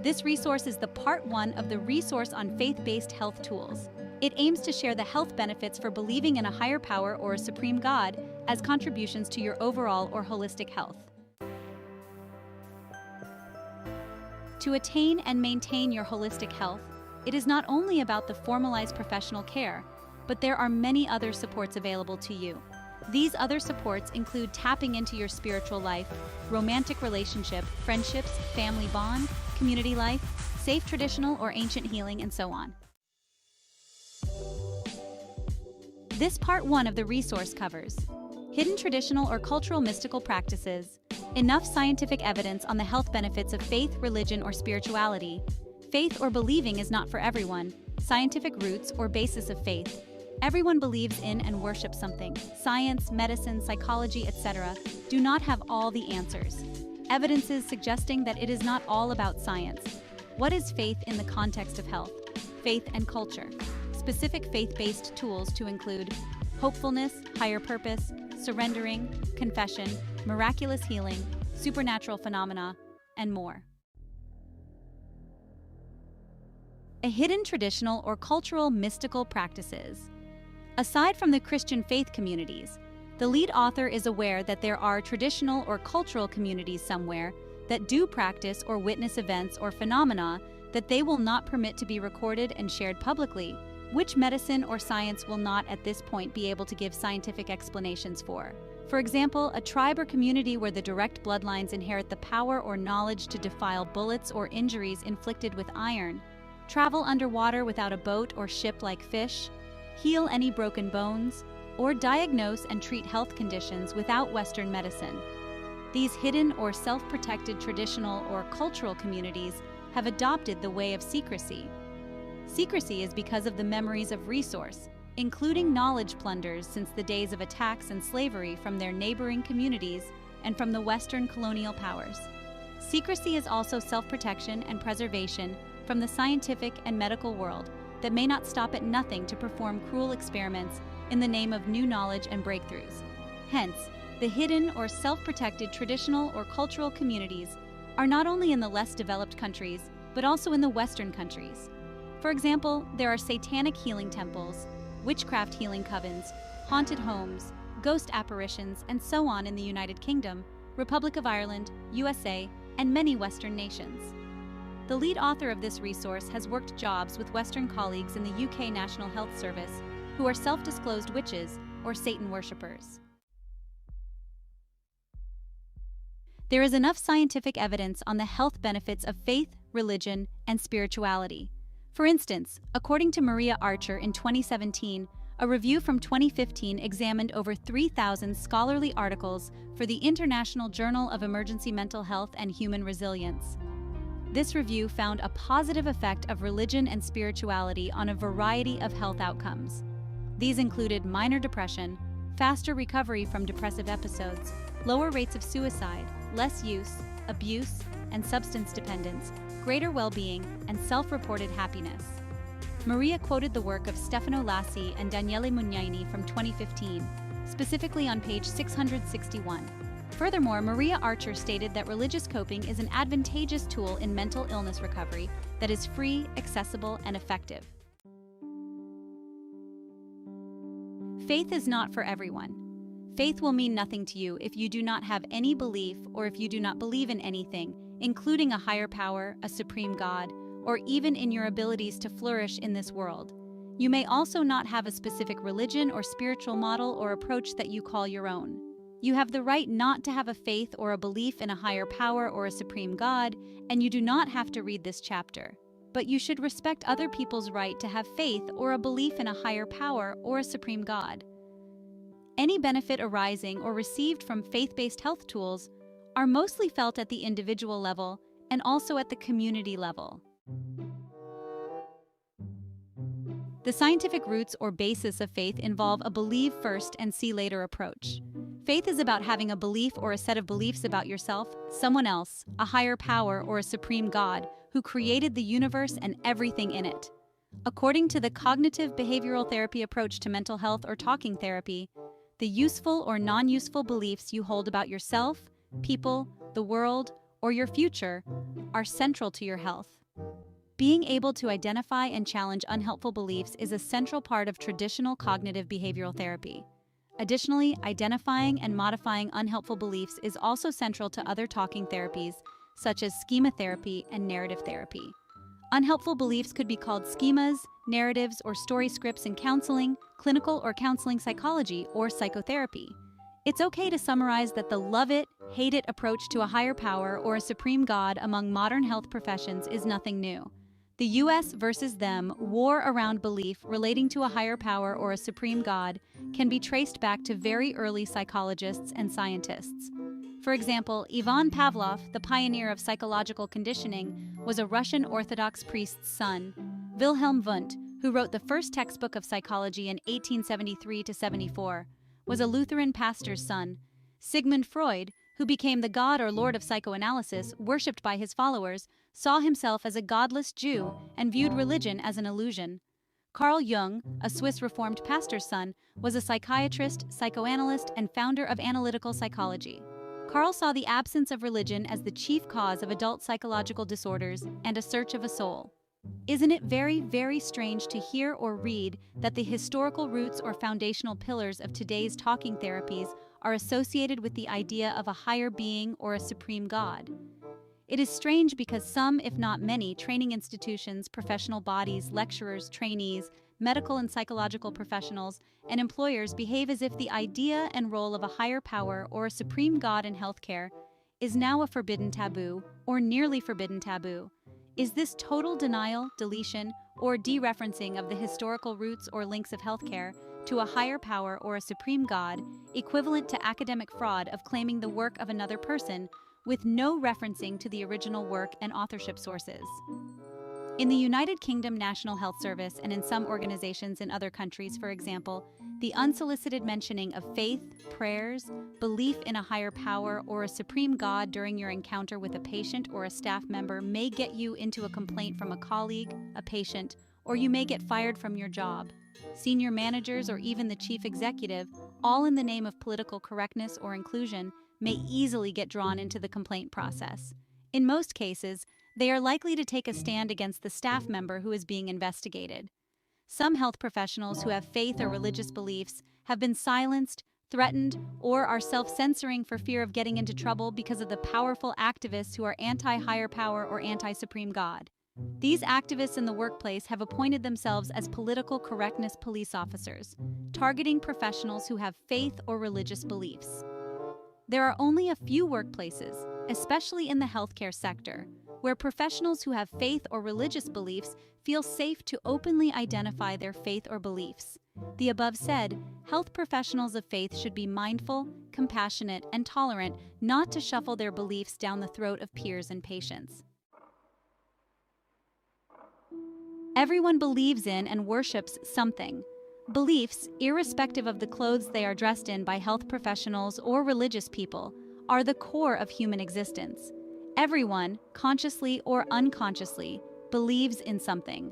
This resource is the part 1 of the resource on faith-based health tools. It aims to share the health benefits for believing in a higher power or a supreme God as contributions to your overall or holistic health. To attain and maintain your holistic health, it is not only about the formalized professional care, but there are many other supports available to you. These other supports include tapping into your spiritual life, romantic relationship, friendships, family bond, community life, safe traditional or ancient healing, and so on. This part 1 of the resource covers hidden traditional or cultural mystical practices, enough scientific evidence on the health benefits of faith, religion, or spirituality, faith or believing is not for everyone, scientific roots or basis of faith. Everyone believes in and worships something. Science, medicine, psychology, etc. do not have all the answers. Evidences suggesting that it is not all about science. What is faith in the context of health? Faith and culture. Specific faith-based tools to include hopefulness, higher purpose, surrendering, confession, miraculous healing, supernatural phenomena, and more. A hidden traditional or cultural mystical practices. Aside from the Christian faith communities, the lead author is aware that there are traditional or cultural communities somewhere that do practice or witness events or phenomena that they will not permit to be recorded and shared publicly, which medicine or science will not at this point be able to give scientific explanations for. For example, a tribe or community where the direct bloodlines inherit the power or knowledge to defile bullets or injuries inflicted with iron, travel underwater without a boat or ship like fish, heal any broken bones, or diagnose and treat health conditions without Western medicine. These hidden or self-protected traditional or cultural communities have adopted the way of secrecy. Secrecy is because of the memories of resource, including knowledge plunders since the days of attacks and slavery from their neighboring communities and from the Western colonial powers. Secrecy is also self-protection and preservation from the scientific and medical world that may not stop at nothing to perform cruel experiments in the name of new knowledge and breakthroughs. Hence, the hidden or self-protected traditional or cultural communities are not only in the less developed countries, but also in the Western countries. For example, there are satanic healing temples, witchcraft healing covens, haunted homes, ghost apparitions, and so on in the United Kingdom, Republic of Ireland, USA, and many Western nations. The lead author of this resource has worked jobs with Western colleagues in the UK National Health Service who are self-disclosed witches or Satan worshippers. There is enough scientific evidence on the health benefits of faith, religion, and spirituality. For instance, according to Maria Archer in 2017, a review from 2015 examined over 3,000 scholarly articles for the International Journal of Emergency Mental Health and Human Resilience. This review found a positive effect of religion and spirituality on a variety of health outcomes. These included minor depression, faster recovery from depressive episodes, lower rates of suicide, less use, abuse, and substance dependence, greater well-being, and self-reported happiness. Maria quoted the work of Stefano Lassi and Daniele Mugnaini from 2015, specifically on page 661. Furthermore, Maria Archer stated that religious coping is an advantageous tool in mental illness recovery that is free, accessible, and effective. Faith is not for everyone. Faith will mean nothing to you if you do not have any belief or if you do not believe in anything, including a higher power, a supreme God, or even in your abilities to flourish in this world. You may also not have a specific religion or spiritual model or approach that you call your own. You have the right not to have a faith or a belief in a higher power or a supreme God, and you do not have to read this chapter. But you should respect other people's right to have faith or a belief in a higher power or a supreme God. Any benefit arising or received from faith-based health tools are mostly felt at the individual level and also at the community level. The scientific roots or basis of faith involve a believe first and see later approach. Faith is about having a belief or a set of beliefs about yourself, someone else, a higher power, or a supreme God who created the universe and everything in it. According to the cognitive behavioral therapy approach to mental health or talking therapy, the useful or non-useful beliefs you hold about yourself, people, the world, or your future are central to your health. Being able to identify and challenge unhelpful beliefs is a central part of traditional cognitive behavioral therapy. Additionally, identifying and modifying unhelpful beliefs is also central to other talking therapies, such as schema therapy and narrative therapy. Unhelpful beliefs could be called schemas, narratives, or story scripts in counseling, clinical or counseling psychology, or psychotherapy. It's okay to summarize that the love it, hate it approach to a higher power or a supreme God among modern health professions is nothing new. The US versus them war around belief relating to a higher power or a supreme God can be traced back to very early psychologists and scientists. For example, Ivan Pavlov, the pioneer of psychological conditioning, was a Russian Orthodox priest's son. Wilhelm Wundt, who wrote the first textbook of psychology in 1873-74, was a Lutheran pastor's son. Sigmund Freud, who became the god or lord of psychoanalysis, worshipped by his followers, saw himself as a godless Jew and viewed religion as an illusion. Carl Jung, a Swiss Reformed pastor's son, was a psychiatrist, psychoanalyst, and founder of analytical psychology. Carl saw the absence of religion as the chief cause of adult psychological disorders and a search of a soul. Isn't it very, very strange to hear or read that the historical roots or foundational pillars of today's talking therapies are associated with the idea of a higher being or a supreme God? It is strange because some, if not many, training institutions, professional bodies, lecturers, trainees, medical and psychological professionals, and employers behave as if the idea and role of a higher power or a supreme God in healthcare is now a forbidden taboo or nearly forbidden taboo. Is this total denial, deletion, or dereferencing of the historical roots or links of healthcare to a higher power or a supreme God equivalent to academic fraud of claiming the work of another person with no referencing to the original work and authorship sources? In the United Kingdom National Health Service and in some organizations in other countries, for example, the unsolicited mentioning of faith, prayers, belief in a higher power or a supreme God during your encounter with a patient or a staff member may get you into a complaint from a colleague, a patient, or you may get fired from your job. Senior managers or even the chief executive, all in the name of political correctness or inclusion, may easily get drawn into the complaint process. In most cases, they are likely to take a stand against the staff member who is being investigated. Some health professionals who have faith or religious beliefs have been silenced, threatened, or are self-censoring for fear of getting into trouble because of the powerful activists who are anti-higher power or anti-supreme God. These activists in the workplace have appointed themselves as political correctness police officers, targeting professionals who have faith or religious beliefs. There are only a few workplaces, especially in the healthcare sector, where professionals who have faith or religious beliefs feel safe to openly identify their faith or beliefs. The above said, health professionals of faith should be mindful, compassionate, and tolerant, not to shuffle their beliefs down the throat of peers and patients. Everyone believes in and worships something. Beliefs, irrespective of the clothes they are dressed in by health professionals or religious people, are the core of human existence. Everyone, consciously or unconsciously, believes in something.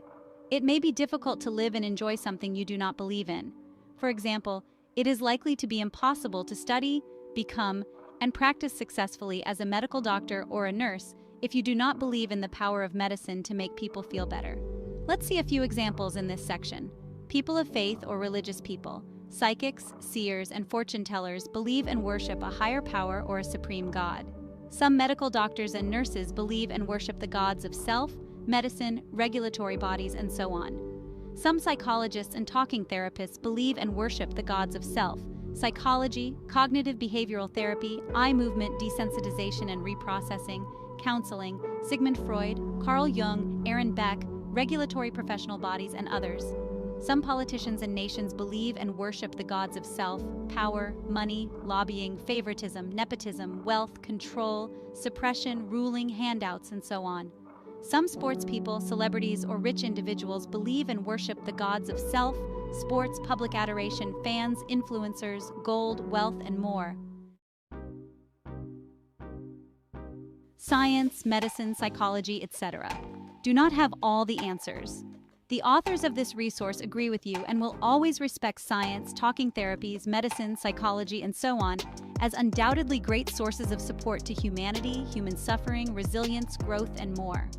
It may be difficult to live and enjoy something you do not believe in. For example, it is likely to be impossible to study, become, and practice successfully as a medical doctor or a nurse if you do not believe in the power of medicine to make people feel better. Let's see a few examples in this section. People of faith or religious people, psychics, seers, and fortune tellers believe and worship a higher power or a supreme God. Some medical doctors and nurses believe and worship the gods of self, medicine, regulatory bodies, and so on. Some psychologists and talking therapists believe and worship the gods of self, psychology, cognitive behavioral therapy, eye movement desensitization and reprocessing, counseling, Sigmund Freud, Carl Jung, Aaron Beck, regulatory professional bodies, and others. Some politicians and nations believe and worship the gods of self, power, money, lobbying, favoritism, nepotism, wealth, control, suppression, ruling, handouts, and so on. Some sports people, celebrities, or rich individuals believe and worship the gods of self, sports, public adoration, fans, influencers, gold, wealth, and more. Science, medicine, psychology, etc. do not have all the answers. The authors of this resource agree with you and will always respect science, talking therapies, medicine, psychology, and so on, as undoubtedly great sources of support to humanity, human suffering, resilience, growth, and more.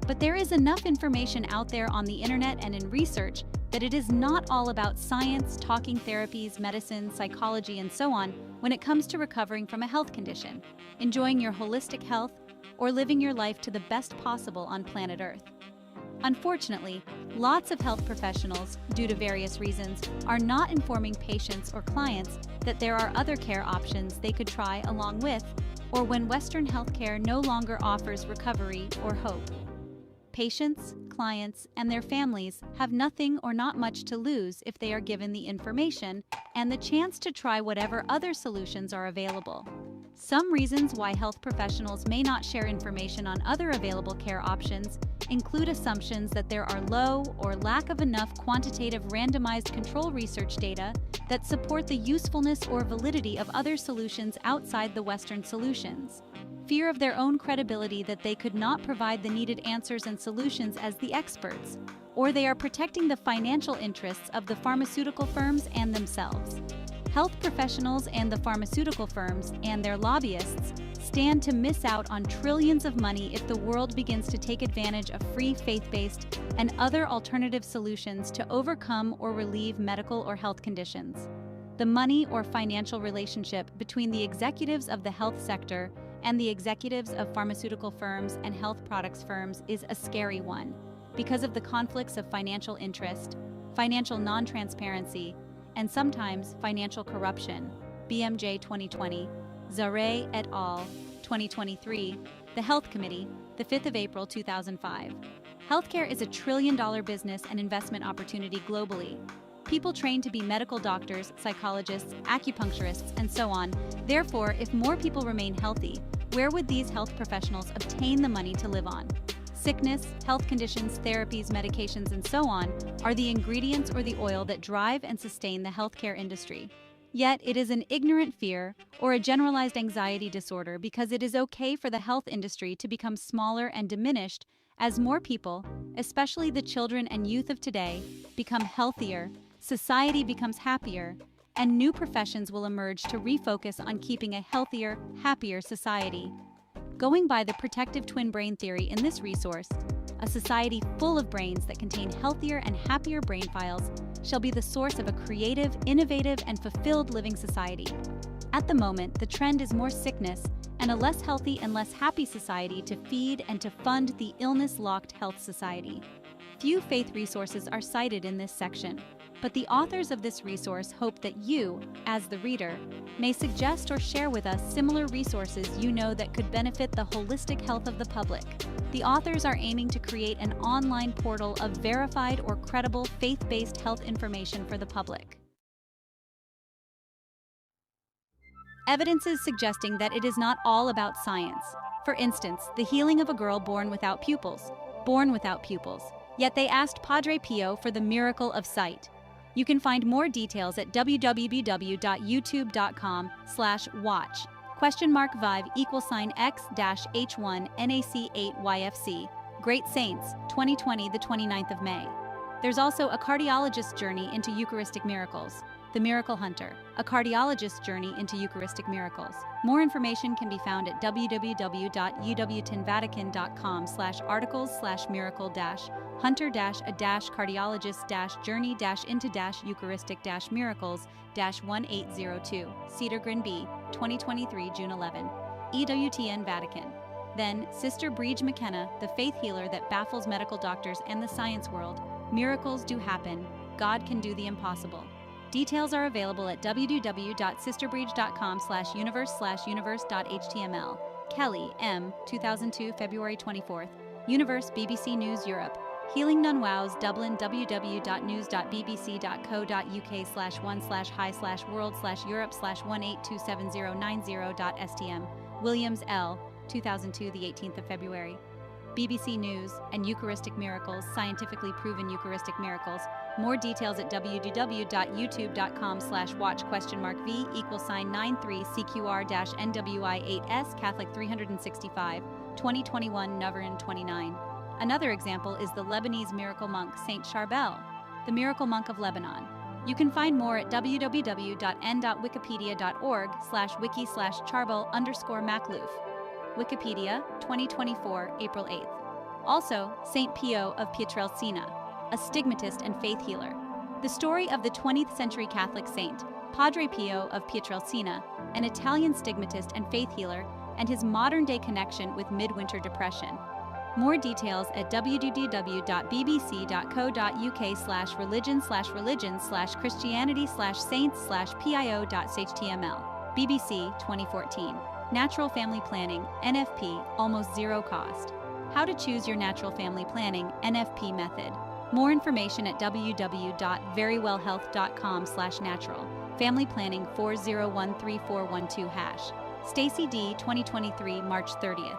But there is enough information out there on the internet and in research that it is not all about science, talking therapies, medicine, psychology, and so on when it comes to recovering from a health condition, enjoying your holistic health, or living your life to the best possible on planet Earth. Unfortunately, lots of health professionals, due to various reasons, are not informing patients or clients that there are other care options they could try along with, or when Western healthcare no longer offers recovery or hope. Patients, clients, and their families have nothing or not much to lose if they are given the information and the chance to try whatever other solutions are available. Some reasons why health professionals may not share information on other available care options include assumptions that there are low or lack of enough quantitative randomized control research data that support the usefulness or validity of other solutions outside the Western solutions, fear of their own credibility that they could not provide the needed answers and solutions as the experts, or they are protecting the financial interests of the pharmaceutical firms and themselves. Health professionals and the pharmaceutical firms and their lobbyists stand to miss out on trillions of money if the world begins to take advantage of free faith-based and other alternative solutions to overcome or relieve medical or health conditions. The money or financial relationship between the executives of the health sector and the executives of pharmaceutical firms and health products firms is a scary one because of the conflicts of financial interest, financial non-transparency, and sometimes financial corruption. BMJ 2020, Zareh et al. 2023, The Health Committee, the 5th of April 2005. Healthcare is a trillion-dollar business and investment opportunity globally. People trained to be medical doctors, psychologists, acupuncturists, and so on. Therefore, if more people remain healthy, where would these health professionals obtain the money to live on? Sickness, health conditions, therapies, medications, and so on are the ingredients or the oil that drive and sustain the healthcare industry. Yet, it is an ignorant fear or a generalized anxiety disorder because it is okay for the health industry to become smaller and diminished as more people, especially the children and youth of today, become healthier, society becomes happier, and new professions will emerge to refocus on keeping a healthier, happier society. Going by the protective twin brain theory in this resource, a society full of brains that contain healthier and happier brain files shall be the source of a creative, innovative, and fulfilled living society. At the moment, the trend is more sickness and a less healthy and less happy society to feed and to fund the illness-locked health society. Few faith resources are cited in this section, but the authors of this resource hope that you, as the reader, may suggest or share with us similar resources you know that could benefit the holistic health of the public. The authors are aiming to create an online portal of verified or credible faith-based health information for the public. Evidences suggesting that it is not all about science. For instance, the healing of a girl born without pupils. Yet they asked Padre Pio for the miracle of sight. You can find more details at www.youtube.com/watch !vive X-H1NAC8YFC Great Saints 2020 the 29th of May. There's also a cardiologist's journey into Eucharistic miracles, The Miracle Hunter, a cardiologist's journey into Eucharistic miracles. More information can be found at www.uwtenvatican.com/articles/miracle-hunter-into-Eucharistic-miracles-1802 Cedar Grin B 2023 June 11 EWTN Vatican. Then Sister Breege McKenna, the faith healer that baffles medical doctors and the science world. Miracles do happen. God can do the impossible. Details are available at www.sisterbreege.com/universe/universe.html. Kelly, M. 2002 February 24th. Universe BBC News Europe. Healing None Wows Dublin www.news.bbc.co.uk/1/high/world/europe/1827090.stm. Williams, L. 2002 the 18th of February. BBC News and Eucharistic Miracles, Scientifically Proven Eucharistic Miracles. More details at www.youtube.com/watch?mark V=93CQR-NWI8S Catholic 365 2021 November 29. Another example is the Lebanese miracle monk Saint Charbel, the miracle monk of Lebanon. You can find more at www.n.wikipedia.org/wiki/charbel_Makhlouf. Wikipedia, 2024, April 8th. Also, Saint Pio of Pietrelcina, a stigmatist and faith healer. The story of the 20th century Catholic saint, Padre Pio of Pietrelcina, an Italian stigmatist and faith healer, and his modern-day connection with midwinter depression. More details at www.bbc.co.uk/religion/religion/christianity/saints/pio.html. BBC 2014. Natural Family Planning, NFP, almost zero cost. How to choose your natural family planning, NFP method. More information at www.verywellhealth.com/natural. Family Planning 4013412#. Stacy D. 2023, March 30th.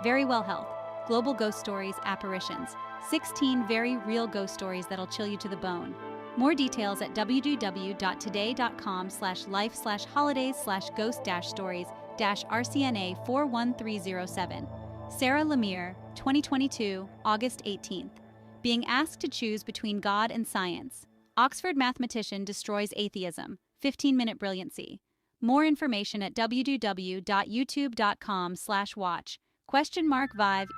Very Well Health. Global Ghost Stories, Apparitions. 16 very real ghost stories that'll chill you to the bone. More details at www.today.com/life/holidays/ghost-stories-RCNA 41307. Sarah Lemire, 2022, August 18th. Being asked to choose between God and science. Oxford mathematician destroys atheism. 15-minute brilliancy. More information at www.youtube.com/watch. !vive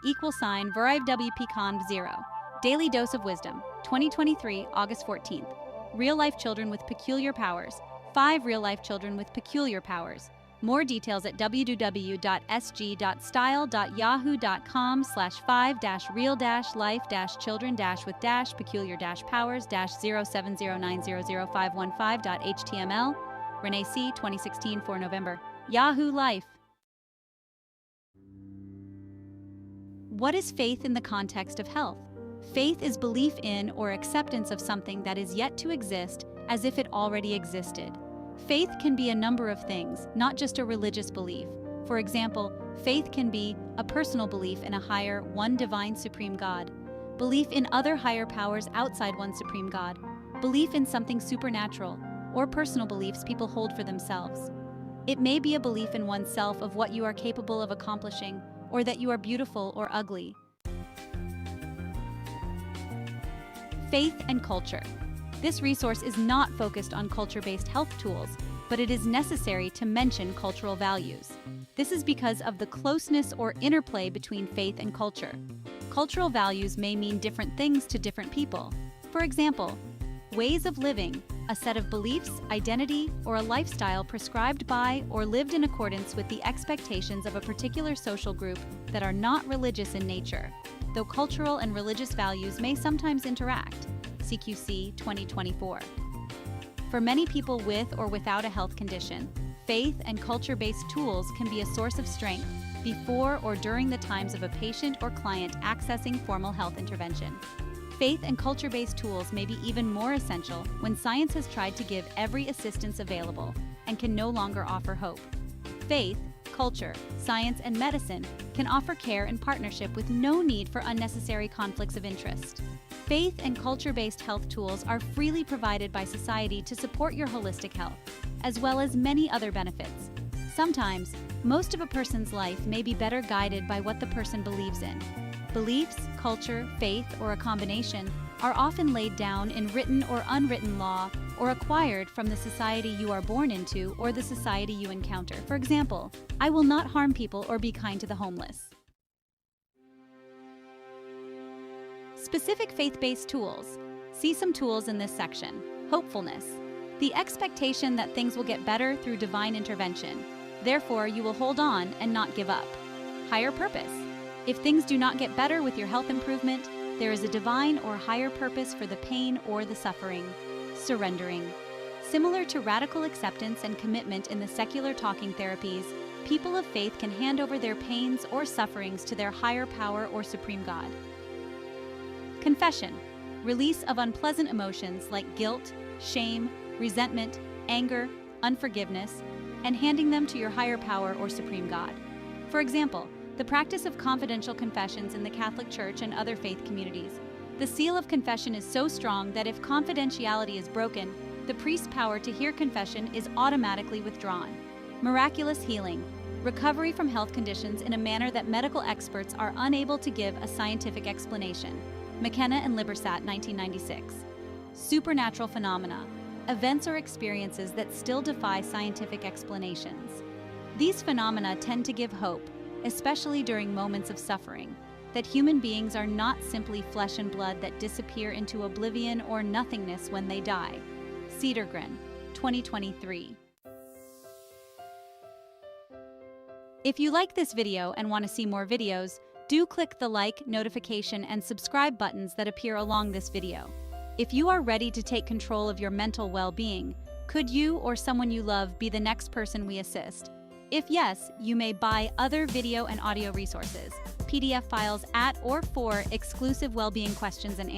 =VariWPCon0. Daily Dose of Wisdom, 2023, August 14th. Real-life children with peculiar powers. 5 real-life children with peculiar powers. More details at www.sg.style.yahoo.com/5-real-life-children-with-peculiar-powers-070900515.html. Renee C., 2016, 4 November. Yahoo Life. What is faith in the context of health? Faith is belief in or acceptance of something that is yet to exist as if it already existed. Faith can be a number of things, not just a religious belief. For example, faith can be a personal belief in a higher, one divine supreme God, belief in other higher powers outside one supreme God, belief in something supernatural, or personal beliefs people hold for themselves. It may be a belief in oneself of what you are capable of accomplishing, or that you are beautiful or ugly. Faith and culture. This resource is not focused on culture-based health tools, but it is necessary to mention cultural values. This is because of the closeness or interplay between faith and culture. Cultural values may mean different things to different people. For example, ways of living, a set of beliefs, identity, or a lifestyle prescribed by or lived in accordance with the expectations of a particular social group that are not religious in nature, though cultural and religious values may sometimes interact. CQC 2024. For many people with or without a health condition, faith and culture-based tools can be a source of strength before or during the times of a patient or client accessing formal health intervention. Faith and culture-based tools may be even more essential when science has tried to give every assistance available and can no longer offer hope. Faith, culture, science, and medicine can offer care in partnership with no need for unnecessary conflicts of interest. Faith and culture-based health tools are freely provided by society to support your holistic health, as well as many other benefits. Sometimes, most of a person's life may be better guided by what the person believes in. Beliefs, culture, faith, or a combination are often laid down in written or unwritten law or acquired from the society you are born into or the society you encounter. For example, I will not harm people or be kind to the homeless. Specific faith-based tools. See some tools in this section. Hopefulness. The expectation that things will get better through divine intervention. Therefore, you will hold on and not give up. Higher purpose. If things do not get better with your health improvement, there is a divine or higher purpose for the pain or the suffering. Surrendering. Similar to radical acceptance and commitment in the secular talking therapies, people of faith can hand over their pains or sufferings to their higher power or supreme God. Confession. Release of unpleasant emotions like guilt, shame, resentment, anger, unforgiveness, and handing them to your higher power or supreme God. For example, the practice of confidential confessions in the Catholic Church and other faith communities. The seal of confession is so strong that if confidentiality is broken, the priest's power to hear confession is automatically withdrawn. Miraculous healing. Recovery from health conditions in a manner that medical experts are unable to give a scientific explanation. McKenna and Libersat, 1996. Supernatural phenomena. events or experiences that still defy scientific explanations. These phenomena tend to give hope, especially during moments of suffering, that human beings are not simply flesh and blood that disappear into oblivion or nothingness when they die. Cedergren, 2023. If you like this video and want to see more videos, do click the like, notification, and subscribe buttons that appear along this video. If you are ready to take control of your mental well-being, could you or someone you love be the next person we assist? If yes, you may buy other video and audio resources, PDF files at or for exclusive well-being questions and answers.